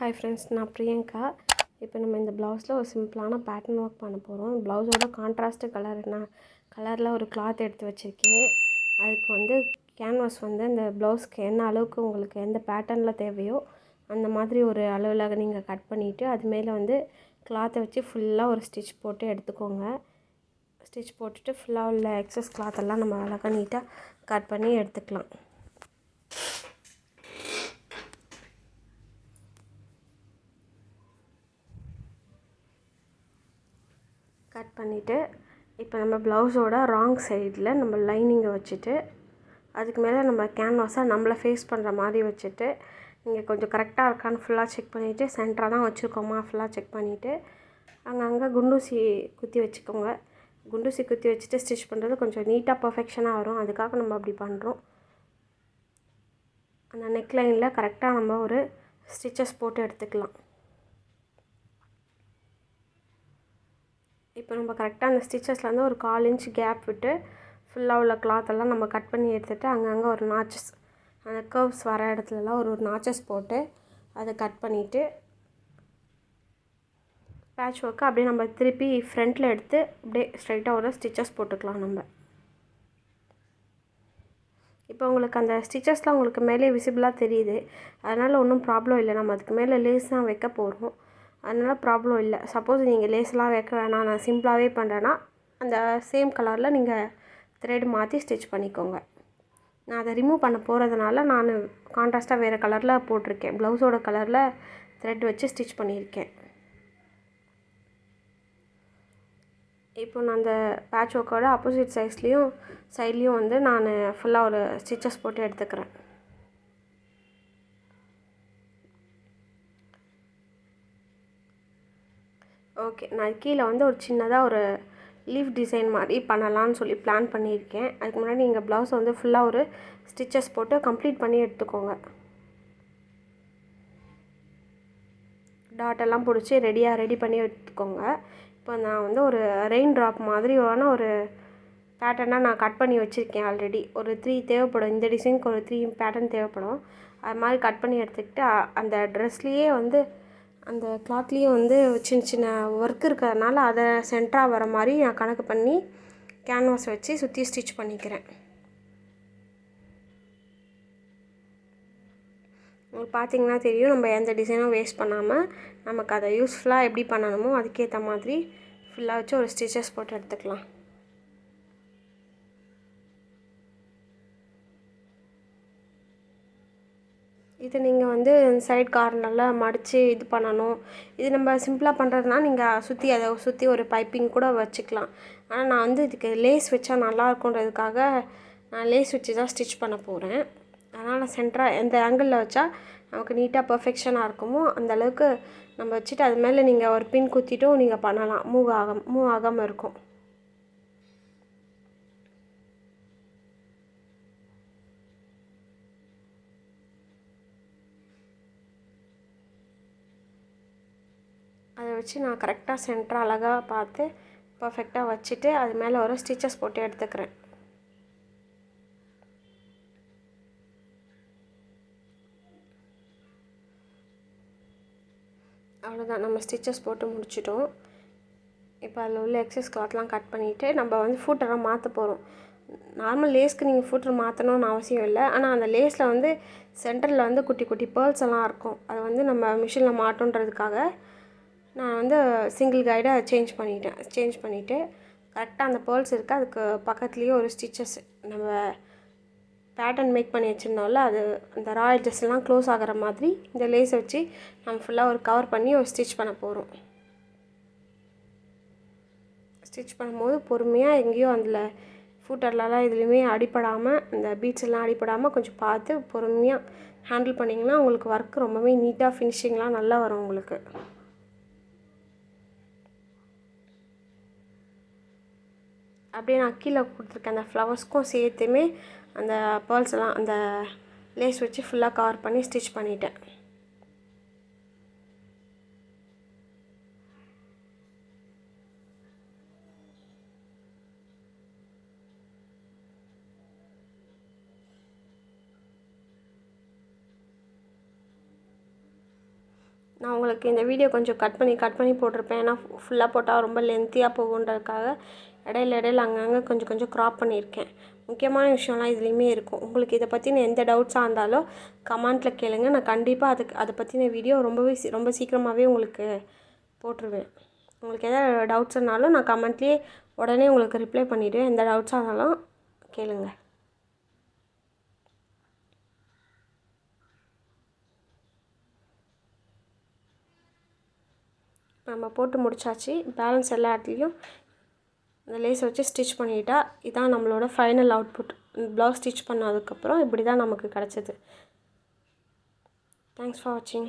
Hi friends, நான் பிரியங்கா. இப்போ நம்ம இந்த ப்ளவுஸில் ஒரு சிம்பிளான பேட்டர்ன் ஒர்க் பண்ண போகிறோம். ப்ளவுஸோட கான்ட்ராஸ்ட்டு கலரில் ஒரு கிளாத் எடுத்து வச்சுருக்கேன். அதுக்கு வந்து கேன்வாஸ் வந்து இந்த ப்ளவுஸ்க்கு என்ன அளவுக்கு உங்களுக்கு எந்த பேட்டர்னில் தேவையோ அந்த மாதிரி ஒரு அளவில் நீங்கள் கட் பண்ணிவிட்டு அது மேலே வந்து கிளாத்தை வச்சு ஃபுல்லாக ஒரு ஸ்டிச் போட்டு எடுத்துக்கோங்க. ஸ்டிச் போட்டுட்டு ஃபுல்லாக உள்ள எக்ஸஸ் கிளாத்தெல்லாம் நம்ம அழகாக நீட்டாக கட் பண்ணி எடுத்துக்கலாம். கட் பண்ணிவிட்டு இப்போ நம்ம ப்ளவுஸோட ராங் சைடில் நம்ம லைனிங்கை வச்சுட்டு அதுக்கு மேலே நம்ம கேன்வாஸை நம்மளை ஃபேஸ் பண்ணுற மாதிரி வச்சுட்டு நீங்கள் கொஞ்சம் கரெக்டாக இருக்கான்னு ஃபுல்லாக செக் பண்ணிவிட்டு சென்டராக தான் வச்சுருக்கோமா ஃபுல்லாக செக் பண்ணிவிட்டு அங்கங்கே குண்டூசி குத்தி வச்சுக்கோங்க. குண்டூசி குத்தி வச்சுட்டு ஸ்டிச் பண்ணுறது கொஞ்சம் நீட்டாக பர்ஃபெக்ஷனாக வரும். அதுக்காக நம்ம அப்படி பண்ணுறோம். அந்த நெக் லைனில் கரெக்டாக நம்ம ஒரு ஸ்டிச்சஸ் போட்டு எடுத்துக்கலாம். இப்போ நம்ம கரெக்டாக அந்த ஸ்டிச்சஸ்லேருந்து ஒரு 1/4 இன்ச் கேப் விட்டு ஃபுல்லாக உள்ள கிளாத்தெல்லாம் நம்ம கட் பண்ணி எடுத்துகிட்டு அங்கங்கே ஒரு நாச்சஸ் அந்த கர்வ்ஸ் வர இடத்துலலாம் ஒரு நாச்சஸ் போட்டு அதை கட் பண்ணிவிட்டு பேட்ச் ஒர்க்கு அப்படியே நம்ம திருப்பி ஃப்ரண்ட்டில் எடுத்து அப்படியே ஸ்ட்ரைட்டாக ஒரு ஸ்டிச்சஸ் போட்டுக்கலாம். நம்ம இப்போ உங்களுக்கு அந்த ஸ்டிச்சஸ்லாம் உங்களுக்கு மேலே விசிபிளாக தெரியுது, அதனால் ஒன்றும் ப்ராப்ளம் இல்லை. நம்ம அதுக்கு மேலே லேஸ் தான் வைக்க போகிறோம், அதனால் ப்ராப்ளம் இல்லை. சப்போஸ் நீங்கள் லேஸ்லாம் வைக்க வேணாம், நான் சிம்பிளாகவே பண்ணுறேன்னா அந்த சேம் கலரில் நீங்கள் த்ரெட் மாற்றி ஸ்டிச் பண்ணிக்கோங்க. நான் அதை ரிமூவ் பண்ண போகிறதுனால நான் கான்ட்ராஸ்ட்டாக வேறு கலரில் போட்டிருக்கேன். ப்ளவுஸோட கலரில் த்ரெட் வச்சு ஸ்டிச் பண்ணியிருக்கேன். இப்போ நான் அந்த பேட்ச் ஒர்க்கோட ஆப்போசிட் சைட்லேயும் வந்து நான் ஃபுல்லாக ஒரு ஸ்டிச்சஸ் போட்டு எடுத்துக்கிறேன். ஓகே, நான் கீழே வந்து ஒரு சின்னதாக ஒரு லீஃப் டிசைன் மாதிரி பண்ணலான்னு சொல்லி பிளான் பண்ணியிருக்கேன். அதுக்கு முன்னாடி நீங்கள் ப்ளவுஸை வந்து ஃபுல்லாக ஒரு ஸ்டிச்சஸ் போட்டு கம்ப்ளீட் பண்ணி எடுத்துக்கோங்க. டாட்டெல்லாம் பிடிச்சி ரெடி பண்ணி எடுத்துக்கோங்க. இப்போ நான் வந்து ஒரு ரெயின் ட்ராப் மாதிரியான ஒரு பேட்டர்னாக நான் கட் பண்ணி வச்சுருக்கேன். ஆல்ரெடி ஒரு 3 தேவைப்படும். இந்த டிசைனுக்கு ஒரு 3 பேட்டர்ன் தேவைப்படும். அது மாதிரி கட் பண்ணி எடுத்துக்கிட்டு அந்த ட்ரெஸ்லேயே வந்து அந்த கிளாத்லேயே வந்து சின்ன சின்ன ஒர்க் இருக்கிறதுனால அதை சென்டராக வர மாதிரி நான் கணக்கு பண்ணி கேன்வாஸ் வச்சு சுற்றி ஸ்டிச் பண்ணிக்கிறேன். உங்களுக்கு பார்த்திங்கன்னா தெரியும், நம்ம எந்த டிசைனும் வேஸ்ட் பண்ணாமல் நமக்கு அதை யூஸ்ஃபுல்லாக எப்படி பண்ணணுமோ அதுக்கேற்ற மாதிரி ஃபுல்லாக வச்சு ஒரு ஸ்டிச்சஸ் போட்டு எடுத்துக்கலாம். இது நீங்கள் வந்து சைட் கார்னரில் மடித்து இது பண்ணணும். இது நம்ம சிம்பிளாக பண்ணுறதுனா நீங்கள் அதை சுற்றி ஒரு பைப்பிங் கூட வச்சுக்கலாம். ஆனால் நான் வந்து இதுக்கு லேஸ் வச்சா நல்லாயிருக்குன்றதுக்காக நான் லேஸ் வச்சு தான் ஸ்டிச் பண்ண போகிறேன். அதனால் சென்டராக எந்த ஆங்கிளில் வச்சா நமக்கு நீட்டாக பர்ஃபெக்ஷனாக இருக்குமோ அந்தளவுக்கு நம்ம வச்சுட்டு அது மேலே நீங்கள் ஒரு பின் குத்திட்டும் நீங்கள் பண்ணலாம். மூவ் ஆகாமல் இருக்கும். அதை வச்சு நான் கரெக்டாக சென்டராக அழகாக பார்த்து பர்ஃபெக்டாக வச்சுட்டு அது மேலே ஒரு ஸ்டிச்சஸ் போட்டு எடுத்துக்கிறேன். அவ்வளோதான், நம்ம ஸ்டிச்சஸ் போட்டு முடிச்சிட்டோம். இப்போ அதில் உள்ள எக்ஸஸ் கிளாத்லாம் கட் பண்ணிவிட்டு நம்ம வந்து ஃபூட்டரை மாற்ற போகிறோம். நார்மல் லேஸ்க்கு நீங்கள் ஃபூட்டர் மாற்றணும்னு அவசியம் இல்லை. ஆனால் அந்த லேஸில் வந்து சென்டரில் வந்து குட்டி குட்டி பேர்ல்ஸ் எல்லாம் இருக்கும். அதை வந்து நம்ம மிஷினில் மாட்டோன்றதுக்காக நான் வந்து சிங்கிள் கைடை சேஞ்ச் பண்ணிவிட்டு கரெக்டாக அந்த பேர்ல்ஸ் இருக்குது அதுக்கு பக்கத்துலேயே ஒரு ஸ்டிச்சஸ் நம்ம பேட்டர்ன் மேக் பண்ணி வச்சுருந்தோம்ல, அது அந்த ரா எட்ஜஸ் எல்லாம் க்ளோஸ் ஆகிற மாதிரி இந்த லேஸை வச்சு நம்ம ஃபுல்லாக ஒரு கவர் பண்ணி ஒரு ஸ்டிச் பண்ண போகிறோம். ஸ்டிச் பண்ணும்போது பொறுமையாக எங்கேயும் அதில் ஃபூட்டர்லலாம் எதுலேயுமே அடிப்படாமல் இந்த பீட்ஸ் எல்லாம் அடிப்படாமல் கொஞ்சம் பார்த்து பொறுமையாக ஹேண்டில் பண்ணிங்கன்னா உங்களுக்கு ஒர்க் ரொம்பவே நீட்டாக ஃபினிஷிங்லாம் நல்லா வரும் உங்களுக்கு. அப்படியே நான் கீழே கொடுத்துருக்கேன் அந்த ஃப்ளவர்ஸ்க்கும் சேர்த்துமே அந்த பேர்ல்ஸ் எல்லாம் அந்த லேஸ் வச்சு ஃபுல்லாக கவர் பண்ணி ஸ்டிச் பண்ணிட்டேன். நான் உங்களுக்கு இந்த வீடியோ கொஞ்சம் கட் பண்ணி போட்டிருப்பேன். ஏன்னா ஃபுல்லாக போட்டால் ரொம்ப லென்த்தியாக போகுன்றதுக்காக இடையில அங்கங்கே கொஞ்சம் க்ராப் பண்ணியிருக்கேன். முக்கியமான விஷயம்லாம் இதுலேயுமே இருக்கும். உங்களுக்கு இதை பற்றின எந்த டவுட்ஸாக இருந்தாலும் கமெண்ட்டில் கேளுங்க. நான் கண்டிப்பாக அதை பற்றின வீடியோ ரொம்ப சீக்கிரமாகவே உங்களுக்கு போட்டுருவேன். உங்களுக்கு எதாவது டவுட்ஸ்னாலும் நான் கமெண்ட்லேயே உடனே உங்களுக்கு ரிப்ளை பண்ணிவிடுவேன். எந்த டவுட்ஸாக இருந்தாலும் கேளுங்க. நம்ம போட்டு முடிச்சாச்சு. பேலன்ஸ் எல்லா இடத்துலையும் இந்த லேஸ் வச்சு ஸ்டிச் பண்ணிட்டா இதான் நம்மளோட ஃபைனல் அவுட்புட். ப்ளவுஸ் ஸ்டிச் பண்ணதுக்கப்புறம் இப்படி தான் நமக்கு கிடச்சிது. தேங்க்ஸ் ஃபார் வாட்சிங்.